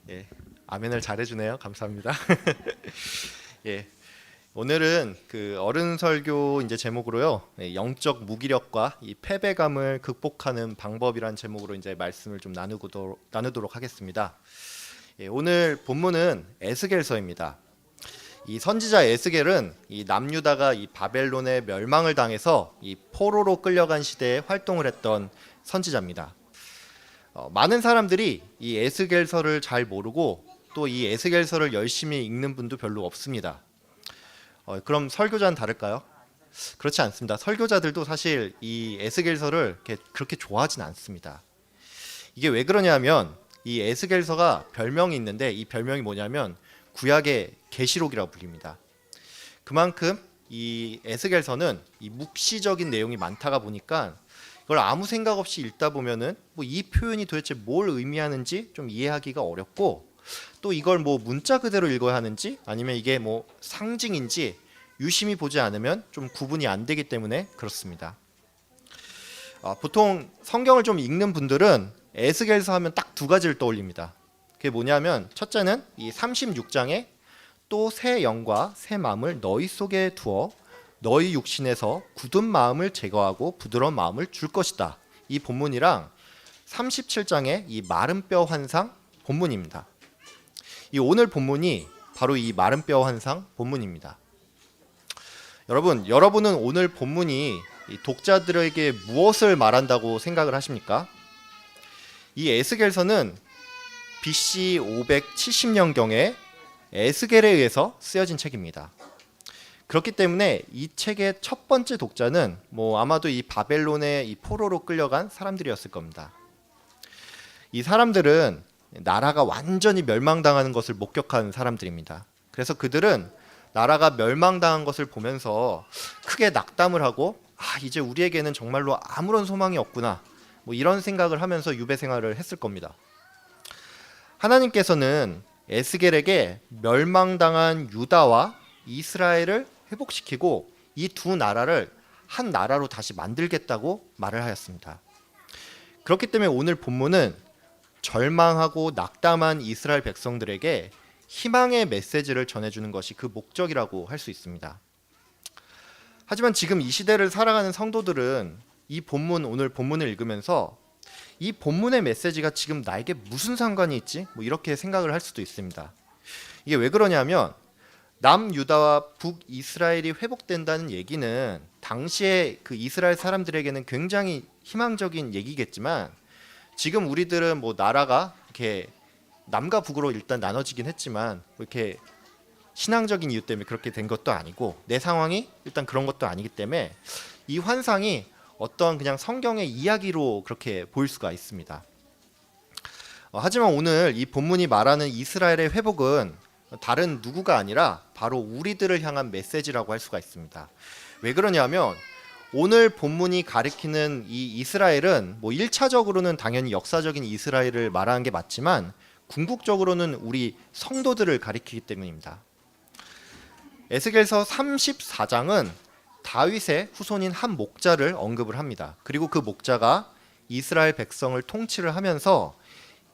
예, 아멘을 잘해주네요. 감사합니다. 예, 오늘은 그 어른 설교 이제 제목으로요, 영적 무기력과 이 패배감을 극복하는 방법이란 제목으로 이제 말씀을 좀 나누도록 하겠습니다. 예, 오늘 본문은 에스겔서입니다. 이 선지자 에스겔은 이 남유다가 이 바벨론의 멸망을 당해서 이 포로로 끌려간 시대에 활동을 했던 선지자입니다. 많은 사람들이 이 에스겔서를 잘 모르고 또 이 에스겔서를 열심히 읽는 분도 별로 없습니다. 그럼 설교자는 다를까요? 그렇지 않습니다. 설교자들도 사실 이 에스겔서를 그렇게 좋아하진 않습니다. 이게 왜 그러냐면 이 에스겔서가 별명이 있는데 이 별명이 뭐냐면 구약의 계시록이라고 불립니다. 그만큼 이 에스겔서는 이 묵시적인 내용이 많다가 보니까 이걸 아무 생각 없이 읽다 보면은 뭐 이 표현이 도대체 뭘 의미하는지 좀 이해하기가 어렵고, 또 이걸 뭐 문자 그대로 읽어야 하는지 아니면 이게 뭐 상징인지 유심히 보지 않으면 좀 구분이 안 되기 때문에 그렇습니다. 보통 성경을 좀 읽는 분들은 에스겔서 하면 딱 두 가지를 떠올립니다. 그게 뭐냐면 첫째는 이 36장에 또 새 영과 새 마음을 너희 속에 두어 너희 육신에서 굳은 마음을 제거하고 부드러운 마음을 줄 것이다. 이 본문이랑 37장의 이 마른 뼈 환상 본문입니다. 이 오늘 본문이 바로 이 마른 뼈 환상 본문입니다. 여러분은 오늘 본문이 이 독자들에게 무엇을 말한다고 생각을 하십니까? 이 에스겔서는 BC 570년경에 에스겔에 의해서 쓰여진 책입니다. 그렇기 때문에 이 책의 첫 번째 독자는 아마도 이 바벨론의 이 포로로 끌려간 사람들이었을 겁니다. 이 사람들은 나라가 완전히 멸망당하는 것을 목격한 사람들입니다. 그래서 그들은 나라가 멸망당한 것을 보면서 크게 낙담을 하고 이제 우리에게는 정말로 아무런 소망이 없구나, 이런 생각을 하면서 유배 생활을 했을 겁니다. 하나님께서는 에스겔에게 멸망당한 유다와 이스라엘을 회복시키고 이 두 나라를 한 나라로 다시 만들겠다고 말을 하였습니다. 그렇기 때문에 오늘 본문은 절망하고 낙담한 이스라엘 백성들에게 희망의 메시지를 전해주는 것이 그 목적이라고 할 수 있습니다. 하지만 지금 이 시대를 살아가는 성도들은 오늘 본문을 읽으면서 이 본문의 메시지가 지금 나에게 무슨 상관이 있지? 이렇게 생각을 할 수도 있습니다. 이게 왜 그러냐면 남유다와 북이스라엘이 회복된다는 얘기는 당시에 그 이스라엘 사람들에게는 굉장히 희망적인 얘기겠지만, 지금 우리들은 나라가 이렇게 남과 북으로 일단 나눠지긴 했지만 이렇게 신앙적인 이유 때문에 그렇게 된 것도 아니고 내 상황이 일단 그런 것도 아니기 때문에 이 환상이 어떤 그냥 성경의 이야기로 그렇게 보일 수가 있습니다. 하지만 오늘 이 본문이 말하는 이스라엘의 회복은 다른 누구가 아니라 바로 우리들을 향한 메시지라고 할 수가 있습니다. 왜 그러냐면 오늘 본문이 가리키는 이 이스라엘은 1차적으로는 당연히 역사적인 이스라엘을 말하는 게 맞지만 궁극적으로는 우리 성도들을 가리키기 때문입니다. 에스겔서 34장은 다윗의 후손인 한 목자를 언급을 합니다. 그리고 그 목자가 이스라엘 백성을 통치를 하면서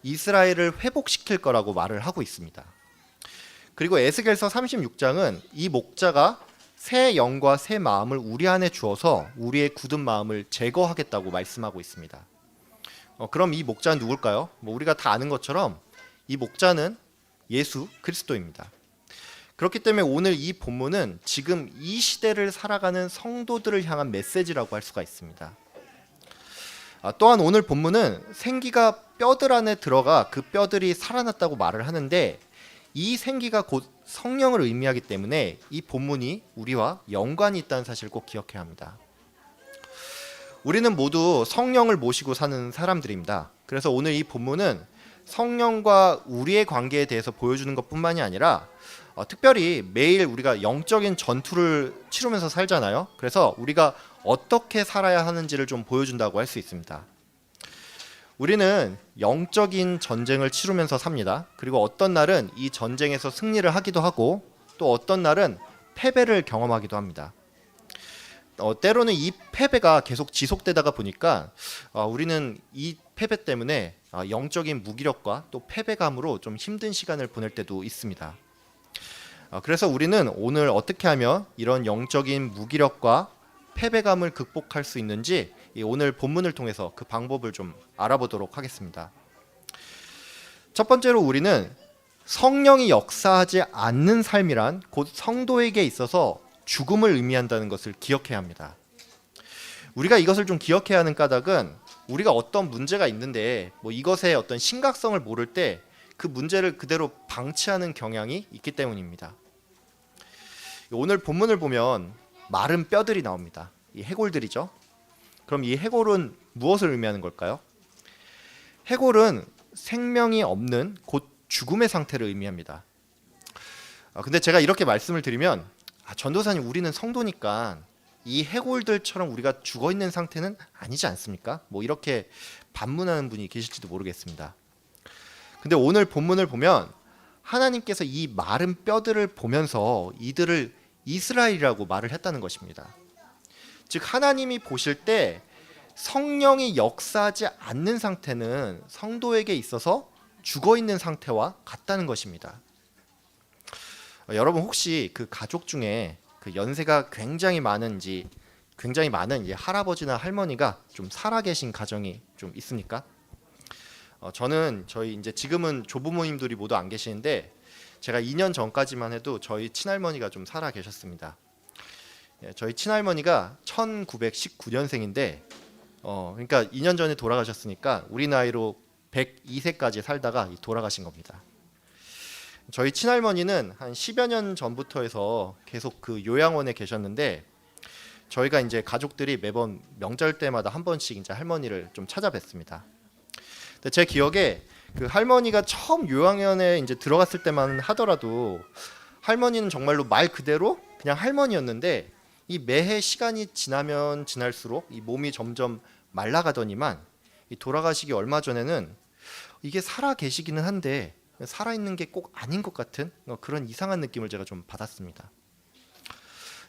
이스라엘을 회복시킬 거라고 말을 하고 있습니다. 그리고 에스겔서 36장은 이 목자가 새 영과 새 마음을 우리 안에 주어서 우리의 굳은 마음을 제거하겠다고 말씀하고 있습니다. 그럼 이 목자는 누굴까요? 우리가 다 아는 것처럼 이 목자는 예수 그리스도입니다. 그렇기 때문에 오늘 이 본문은 지금 이 시대를 살아가는 성도들을 향한 메시지라고 할 수가 있습니다. 또한 오늘 본문은 생기가 뼈들 안에 들어가 그 뼈들이 살아났다고 말을 하는데, 이 생기가 곧 성령을 의미하기 때문에 이 본문이 우리와 연관이 있다는 사실을 꼭 기억해야 합니다. 우리는 모두 성령을 모시고 사는 사람들입니다. 그래서 오늘 이 본문은 성령과 우리의 관계에 대해서 보여주는 것뿐만이 아니라 특별히 매일 우리가 영적인 전투를 치르면서 살잖아요. 그래서 우리가 어떻게 살아야 하는지를 좀 보여준다고 할 수 있습니다. 우리는 영적인 전쟁을 치르면서 삽니다. 그리고 어떤 날은 이 전쟁에서 승리를 하기도 하고 또 어떤 날은 패배를 경험하기도 합니다. 때로는 이 패배가 계속 지속되다가 보니까 우리는 이 패배 때문에 영적인 무기력과 또 패배감으로 좀 힘든 시간을 보낼 때도 있습니다. 그래서 우리는 오늘 어떻게 하면 이런 영적인 무기력과 패배감을 극복할 수 있는지 오늘 본문을 통해서 그 방법을 좀 알아보도록 하겠습니다. 첫 번째로 우리는 성령이 역사하지 않는 삶이란 곧 성도에게 있어서 죽음을 의미한다는 것을 기억해야 합니다. 우리가 이것을 좀 기억해야 하는 까닭은 우리가 어떤 문제가 있는데 이것의 어떤 심각성을 모를 때 그 문제를 그대로 방치하는 경향이 있기 때문입니다. 오늘 본문을 보면 마른 뼈들이 나옵니다. 이 해골들이죠. 그럼 이 해골은 무엇을 의미하는 걸까요? 해골은 생명이 없는 곧 죽음의 상태를 의미합니다. 근데 제가 이렇게 말씀을 드리면 전도사님 우리는 성도니까 이 해골들처럼 우리가 죽어있는 상태는 아니지 않습니까? 이렇게 반문하는 분이 계실지도 모르겠습니다. 근데 오늘 본문을 보면 하나님께서 이 마른 뼈들을 보면서 이들을 이스라엘이라고 말을 했다는 것입니다. 즉 하나님이 보실 때 성령이 역사하지 않는 상태는 성도에게 있어서 죽어있는 상태와 같다는 것입니다. 여러분 혹시 그 가족 중에 그 연세가 굉장히 많은 할아버지나 할머니가 좀 살아계신 가정이 좀 있습니까? 저는 저희 이제 지금은 조부모님들이 모두 안 계시는데 제가 2년 전까지만 해도 저희 친할머니가 좀 살아 계셨습니다. 저희 친할머니가 1919년생인데 그러니까 2년 전에 돌아가셨으니까 우리 나이로 102세까지 살다가 돌아가신 겁니다. 저희 친할머니는 한 10여 년 전부터 해서 계속 그 요양원에 계셨는데 저희가 이제 가족들이 매번 명절 때마다 한 번씩 이제 할머니를 좀 찾아뵀습니다. 근데 제 기억에 그 할머니가 처음 요양원에 이제 들어갔을 때만 하더라도 할머니는 정말로 말 그대로 그냥 할머니였는데 이 매해 시간이 지나면 지날수록 이 몸이 점점 말라가더니만 이 돌아가시기 얼마 전에는 이게 살아 계시기는 한데 살아있는 게 꼭 아닌 것 같은 그런 이상한 느낌을 제가 좀 받았습니다.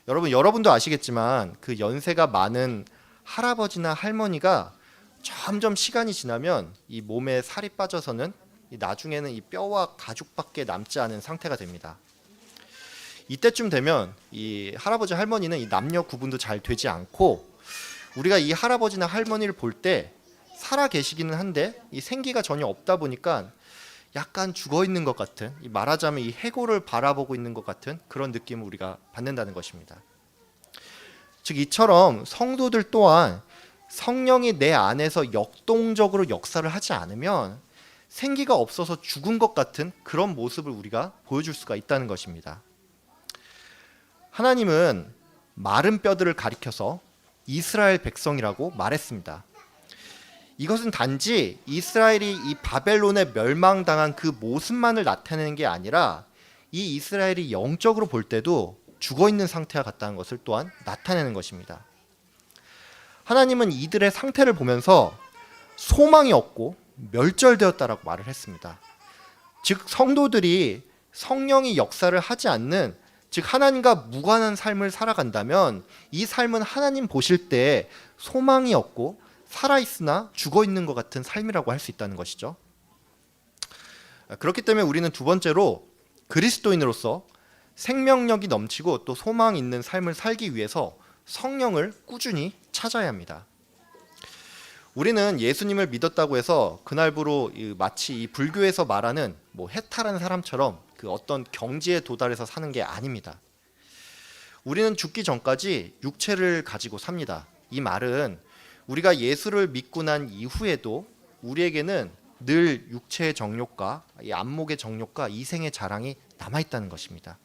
여러분도 아시겠지만 그 연세가 많은 할아버지나 할머니가 점점 시간이 지나면 이 몸에 살이 빠져서는 나중에는 이 뼈와 가죽밖에 남지 않은 상태가 됩니다. 이때쯤 되면 이 할아버지 할머니는 이 남녀 구분도 잘 되지 않고 우리가 이 할아버지나 할머니를 볼 때 살아 계시기는 한데 이 생기가 전혀 없다 보니까 약간 죽어 있는 것 같은 말하자면 이 해골을 바라보고 있는 것 같은 그런 느낌을 우리가 받는다는 것입니다. 즉 이처럼 성도들 또한 성령이 내 안에서 역동적으로 역사를 하지 않으면 생기가 없어서 죽은 것 같은 그런 모습을 우리가 보여줄 수가 있다는 것입니다. 하나님은 마른 뼈들을 가리켜서 이스라엘 백성이라고 말했습니다. 이것은 단지 이스라엘이 이 바벨론에 멸망당한 그 모습만을 나타내는 게 아니라 이 이스라엘이 영적으로 볼 때도 죽어있는 상태와 같다는 것을 또한 나타내는 것입니다. 하나님은 이들의 상태를 보면서 소망이 없고 멸절되었다라고 말을 했습니다. 즉 성도들이 성령이 역사를 하지 않는 즉 하나님과 무관한 삶을 살아간다면 이 삶은 하나님 보실 때 소망이 없고 살아있으나 죽어있는 것 같은 삶이라고 할 수 있다는 것이죠. 그렇기 때문에 우리는 두 번째로 그리스도인으로서 생명력이 넘치고 또 소망 있는 삶을 살기 위해서 성령을 꾸준히 찾아야 합니다. 우리는 예수님을 믿었다고 해서 그날부로 마치 이 불교에서 말하는 해탈한 사람처럼 그 어떤 경지에 도달해서 사는 게 아닙니다. 우리는 죽기 전까지 육체를 가지고 삽니다. 이 말은 우리가 예수를 믿고 난 이후에도 우리에게는 늘 육체의 정욕과 이 안목의 정욕과 이생의 자랑이 남아있다는 것입니다.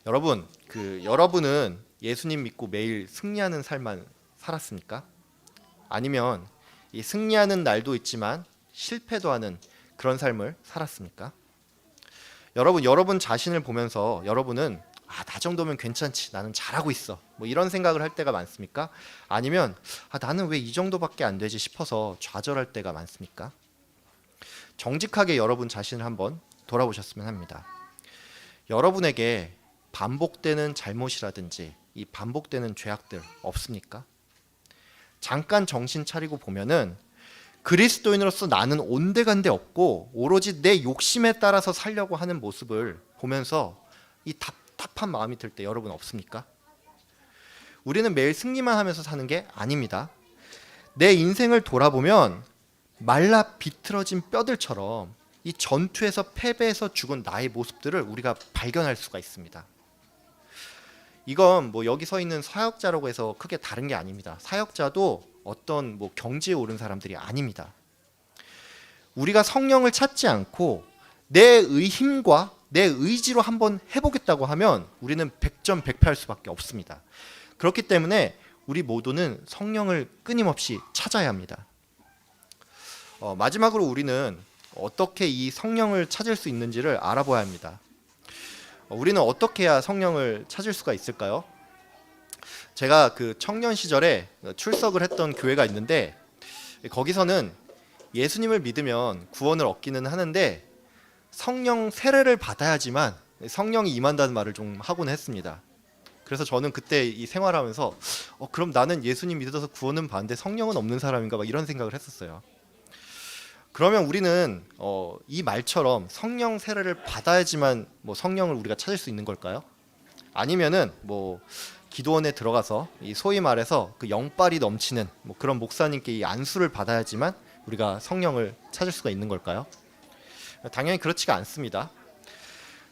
여러분은 예수님 믿고 매일 승리하는 삶만 살았습니까? 아니면 이 승리하는 날도 있지만 실패도 하는 그런 삶을 살았습니까? 여러분 자신을 보면서 여러분은 나 정도면 괜찮지, 나는 잘하고 있어, 이런 생각을 할 때가 많습니까? 아니면 나는 왜 이 정도밖에 안 되지 싶어서 좌절할 때가 많습니까? 정직하게 여러분 자신을 한번 돌아보셨으면 합니다. 여러분에게 반복되는 잘못이라든지 이 반복되는 죄악들 없습니까? 잠깐 정신 차리고 보면은 그리스도인으로서 나는 온데간데 없고 오로지 내 욕심에 따라서 살려고 하는 모습을 보면서 이 답답한 마음이 들 때 여러분 없습니까? 우리는 매일 승리만 하면서 사는 게 아닙니다. 내 인생을 돌아보면 말라 비틀어진 뼈들처럼 이 전투에서 패배해서 죽은 나의 모습들을 우리가 발견할 수가 있습니다. 이건 뭐 여기 서 있는 사역자라고 해서 크게 다른 게 아닙니다. 사역자도 어떤 뭐 경지에 오른 사람들이 아닙니다. 우리가 성령을 찾지 않고 내 힘과 내 의지로 한번 해보겠다고 하면 우리는 100점 100패할 수밖에 없습니다. 그렇기 때문에 우리 모두는 성령을 끊임없이 찾아야 합니다. 마지막으로 우리는 어떻게 이 성령을 찾을 수 있는지를 알아봐야 합니다. 우리는 어떻게 해야 성령을 찾을 수가 있을까요? 제가 그 청년 시절에 출석을 했던 교회가 있는데 거기서는 예수님을 믿으면 구원을 얻기는 하는데 성령 세례를 받아야지만 성령이 임한다는 말을 좀 하곤 했습니다. 그래서 저는 그때 이 생활하면서 그럼 나는 예수님 믿어서 구원은 받는데 성령은 없는 사람인가 막 이런 생각을 했었어요. 그러면 우리는 이 말처럼 성령 세례를 받아야지만 뭐 성령을 우리가 찾을 수 있는 걸까요? 아니면은 뭐 기도원에 들어가서 이 소위 말해서 그 영빨이 넘치는 뭐 그런 목사님께 이 안수를 받아야지만 우리가 성령을 찾을 수가 있는 걸까요? 당연히 그렇지가 않습니다.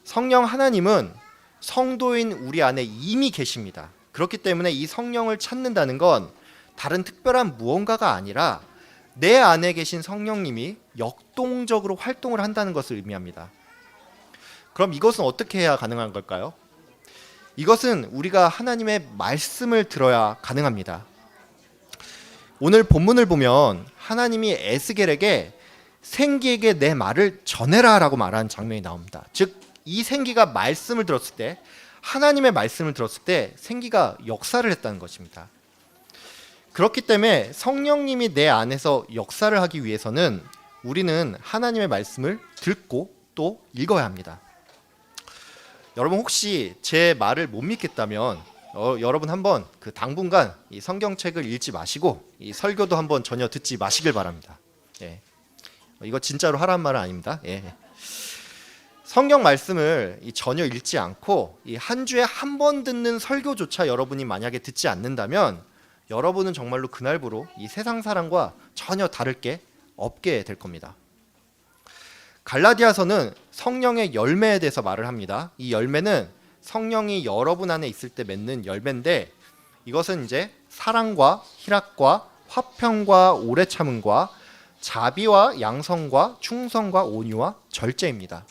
성령 하나님은 성도인 우리 안에 이미 계십니다. 그렇기 때문에 이 성령을 찾는다는 건 다른 특별한 무언가가 아니라 내 안에 계신 성령님이 역동적으로 활동을 한다는 것을 의미합니다. 그럼 이것은 어떻게 해야 가능한 걸까요? 이것은 우리가 하나님의 말씀을 들어야 가능합니다. 오늘 본문을 보면 하나님이 에스겔에게 생기에게 내 말을 전해라 라고 말하는 장면이 나옵니다. 즉 이 생기가 말씀을 들었을 때, 하나님의 말씀을 들었을 때 생기가 역사를 했다는 것입니다. 그렇기 때문에 성령님이 내 안에서 역사를 하기 위해서는 우리는 하나님의 말씀을 듣고 또 읽어야 합니다. 여러분 혹시 제 말을 못 믿겠다면 여러분 한번 그 당분간 이 성경책을 읽지 마시고 이 설교도 한번 전혀 듣지 마시길 바랍니다. 예. 이거 진짜로 하라는 말은 아닙니다. 예. 성경 말씀을 전혀 읽지 않고 이 한 주에 한 번 듣는 설교조차 여러분이 만약에 듣지 않는다면 여러분은 정말로 그날부로 이 세상 사람과 전혀 다를 게 없게 될 겁니다. 갈라디아서는 성령의 열매에 대해서 말을 합니다. 이 열매는 성령이 여러분 안에 있을 때 맺는 열매인데 이것은 이제 사랑과 희락과 화평과 오래 참음과 자비와 양성과 충성과 온유와 절제입니다.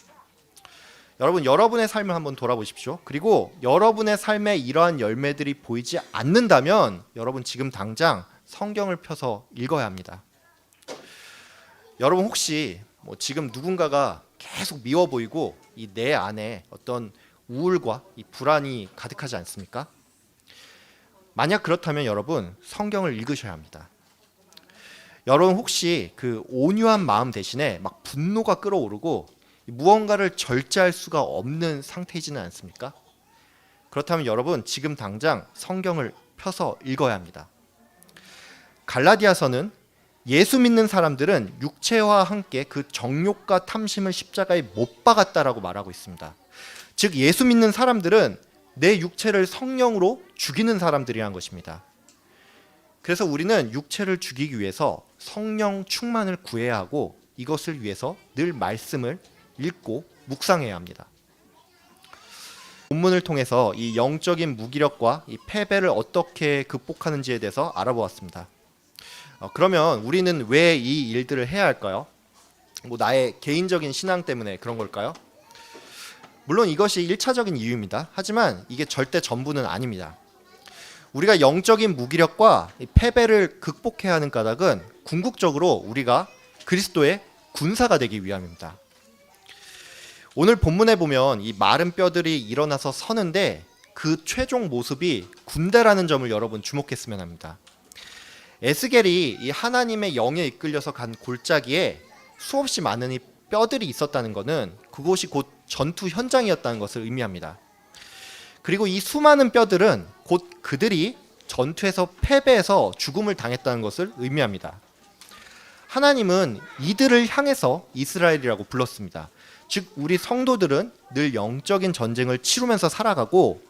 여러분, 여러분의 삶을 한번 돌아보십시오. 그리고 여러분의 삶에 이러한 열매들이 보이지 않는다면 여러분 지금 당장 성경을 펴서 읽어야 합니다. 여러분 혹시 지금 누군가가 계속 미워 보이고 이 내 안에 어떤 우울과 이 불안이 가득하지 않습니까? 만약 그렇다면 여러분 성경을 읽으셔야 합니다. 여러분 혹시 그 온유한 마음 대신에 막 분노가 끓어오르고 무언가를 절제할 수가 없는 상태이지는 않습니까? 그렇다면 여러분 지금 당장 성경을 펴서 읽어야 합니다. 갈라디아서는 예수 믿는 사람들은 육체와 함께 그 정욕과 탐심을 십자가에 못 박았다라고 말하고 있습니다. 즉 예수 믿는 사람들은 내 육체를 성령으로 죽이는 사람들이란 것입니다. 그래서 우리는 육체를 죽이기 위해서 성령 충만을 구해야 하고 이것을 위해서 늘 말씀을 읽고 묵상해야 합니다. 본문을 통해서 이 영적인 무기력과 이 패배를 어떻게 극복하는지에 대해서 알아보았습니다. 그러면 우리는 왜 이 일들을 해야 할까요? 나의 개인적인 신앙 때문에 그런 걸까요? 물론 이것이 1차적인 이유입니다. 하지만 이게 절대 전부는 아닙니다. 우리가 영적인 무기력과 이 패배를 극복해야 하는 까닭은 궁극적으로 우리가 그리스도의 군사가 되기 위함입니다. 오늘 본문에 보면 이 마른 뼈들이 일어나서 서는데 그 최종 모습이 군대라는 점을 여러분 주목했으면 합니다. 에스겔이 이 하나님의 영에 이끌려서 간 골짜기에 수없이 많은 이 뼈들이 있었다는 것은 그곳이 곧 전투 현장이었다는 것을 의미합니다. 그리고 이 수많은 뼈들은 곧 그들이 전투에서 패배해서 죽음을 당했다는 것을 의미합니다. 하나님은 이들을 향해서 이스라엘이라고 불렀습니다. 즉 우리 성도들은 늘 영적인 전쟁을 치르면서 살아가고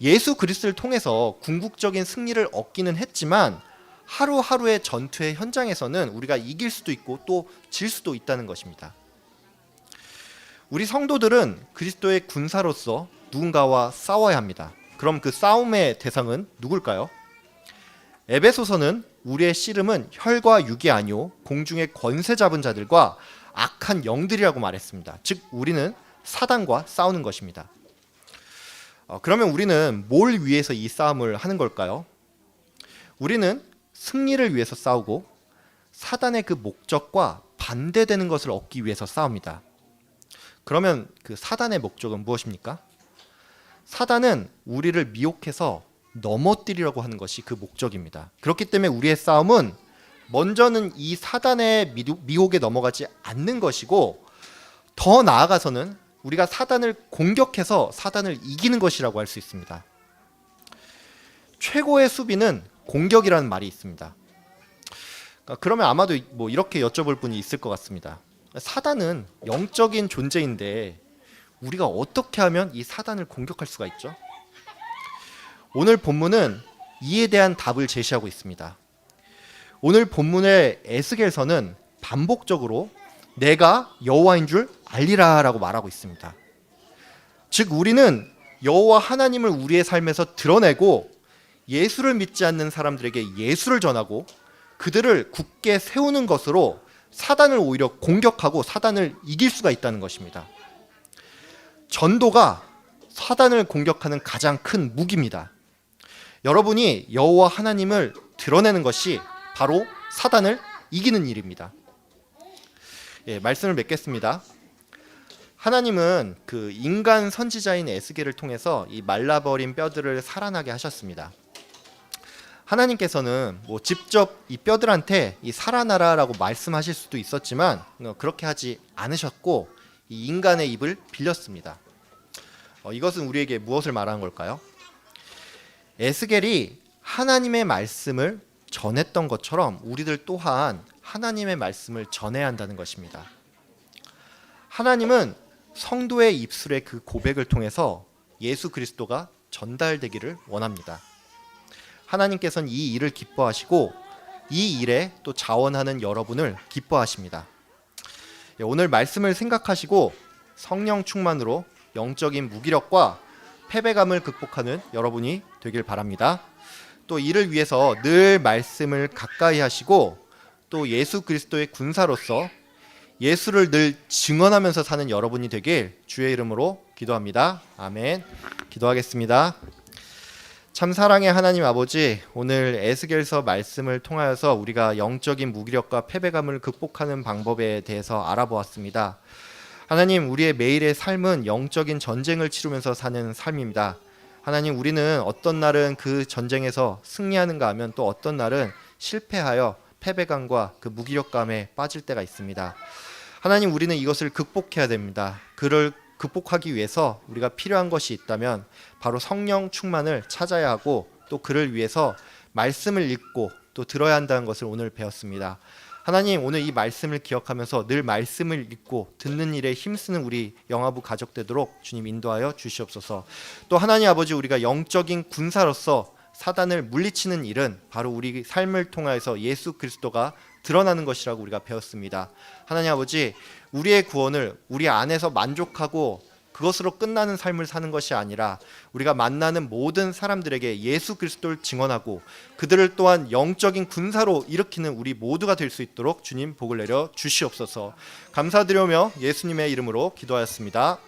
예수 그리스도를 통해서 궁극적인 승리를 얻기는 했지만 하루하루의 전투의 현장에서는 우리가 이길 수도 있고 또 질 수도 있다는 것입니다. 우리 성도들은 그리스도의 군사로서 누군가와 싸워야 합니다. 그럼 그 싸움의 대상은 누굴까요? 에베소서는 우리의 씨름은 혈과 육이 아니오 공중의 권세 잡은 자들과 악한 영들이라고 말했습니다. 즉 우리는 사단과 싸우는 것입니다. 그러면 우리는 뭘 위해서 이 싸움을 하는 걸까요? 우리는 승리를 위해서 싸우고 사단의 그 목적과 반대되는 것을 얻기 위해서 싸웁니다. 그러면 그 사단의 목적은 무엇입니까? 사단은 우리를 미혹해서 넘어뜨리려고 하는 것이 그 목적입니다. 그렇기 때문에 우리의 싸움은 먼저는 이 사단의 미혹에 넘어가지 않는 것이고 더 나아가서는 우리가 사단을 공격해서 사단을 이기는 것이라고 할 수 있습니다. 최고의 수비는 공격이라는 말이 있습니다. 그러면 아마도 뭐 이렇게 여쭤볼 분이 있을 것 같습니다. 사단은 영적인 존재인데 우리가 어떻게 하면 이 사단을 공격할 수가 있죠? 오늘 본문은 이에 대한 답을 제시하고 있습니다. 오늘 본문의 에스겔서는 반복적으로 내가 여호와인 줄 알리라라고 말하고 있습니다. 즉 우리는 여호와 하나님을 우리의 삶에서 드러내고 예수를 믿지 않는 사람들에게 예수를 전하고 그들을 굳게 세우는 것으로 사단을 오히려 공격하고 사단을 이길 수가 있다는 것입니다. 전도가 사단을 공격하는 가장 큰 무기입니다. 여러분이 여호와 하나님을 드러내는 것이 바로 사단을 이기는 일입니다. 말씀을 맺겠습니다. 하나님은 그 인간 선지자인 에스겔을 통해서 이 말라버린 뼈들을 살아나게 하셨습니다. 하나님께서는 뭐 직접 이 뼈들한테 이 살아나라라고 말씀하실 수도 있었지만 그렇게 하지 않으셨고 이 인간의 입을 빌렸습니다. 이것은 우리에게 무엇을 말하는 걸까요? 에스겔이 하나님의 말씀을 전했던 것처럼 우리들 또한 하나님의 말씀을 전해야 한다는 것입니다. 하나님은 성도의 입술의 그 고백을 통해서 예수 그리스도가 전달되기를 원합니다. 하나님께서는 이 일을 기뻐하시고 이 일에 또 자원하는 여러분을 기뻐하십니다. 오늘 말씀을 생각하시고 성령 충만으로 영적인 무기력과 패배감을 극복하는 여러분이 되길 바랍니다. 또 이를 위해서 늘 말씀을 가까이 하시고 또 예수 그리스도의 군사로서 예수를 늘 증언하면서 사는 여러분이 되길 주의 이름으로 기도합니다. 아멘. 기도하겠습니다. 참 사랑의 하나님 아버지, 오늘 에스겔서 말씀을 통하여서 우리가 영적인 무기력과 패배감을 극복하는 방법에 대해서 알아보았습니다. 하나님, 우리의 매일의 삶은 영적인 전쟁을 치르면서 사는 삶입니다. 하나님, 우리는 어떤 날은 그 전쟁에서 승리하는가 하면 또 어떤 날은 실패하여 패배감과 그 무기력감에 빠질 때가 있습니다. 하나님, 우리는 이것을 극복해야 됩니다. 그를 극복하기 위해서 우리가 필요한 것이 있다면 바로 성령 충만을 찾아야 하고 또 그를 위해서 말씀을 읽고 또 들어야 한다는 것을 오늘 배웠습니다. 하나님, 오늘 이 말씀을 기억하면서 늘 말씀을 읽고 듣는 일에 힘쓰는 우리 영화부 가족 되도록 주님 인도하여 주시옵소서. 또 하나님 아버지, 우리가 영적인 군사로서 사단을 물리치는 일은 바로 우리 삶을 통해서 예수 그리스도가 드러나는 것이라고 우리가 배웠습니다. 하나님 아버지, 우리의 구원을 우리 안에서 만족하고 그것으로 끝나는 삶을 사는 것이 아니라 우리가 만나는 모든 사람들에게 예수 그리스도를 증언하고 그들을 또한 영적인 군사로 일으키는 우리 모두가 될 수 있도록 주님 복을 내려 주시옵소서. 감사드리며 예수님의 이름으로 기도하였습니다.